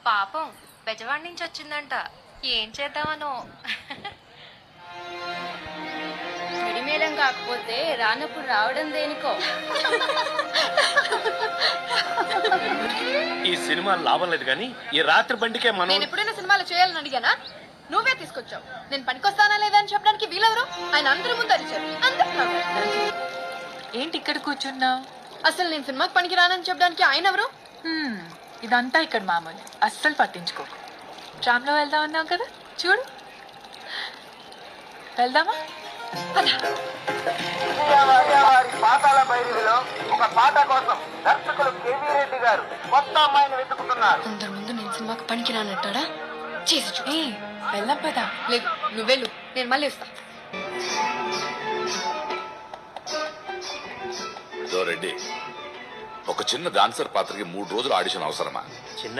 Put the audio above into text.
పాపం బెజవాడి నుంచి వచ్చిందంట. ఏం చేద్దామనో. మేడం కాకపోతే రానప్పుడు రావడం దేనికో. ఈ సినిమా లాభం లేదు కానీ ఈ రాత్రి బండికే మనం. నేను ఎప్పుడైనా సినిమాలు చేయాలని అడిగానా? నువ్వే తీసుకొచ్చావు. నేను పనికొస్తానా లేదా అని చెప్పడానికి వీలెవరు? ఆయన అందరి ముందు అరిచారు. ఏంటి ఇక్కడ కూర్చున్నావు? అసలు నేను సినిమాకి పనికి రానని చెప్పడానికి ఆయన ఎవరు? ఇదంతా ఇక్కడ మామూలు, అస్సలు పట్టించుకోకు. ట్రామ్లో వెళ్దాం అన్నావు కదా, చూడు. వెళ్దామా? పాతాల భైరవిలో ఒక పాట కోసం దర్శకులు కేవీ రెడ్డి గారు కొత్త అమ్మాయిని వెతుకుతున్నారు. అందరి ముందు నేను సినిమాకి పనికి రానంటాడా? చేసి చూ. వెళ్దాం పదా. లేదు, నువ్వు వెళ్ళు, నేను మళ్ళీ వస్తా. రెడ్డి, ఒక చిన్న డాన్సర్ పాత్రకి 3 రోజులు ఆడిషన్ అవసరమా? చిన్న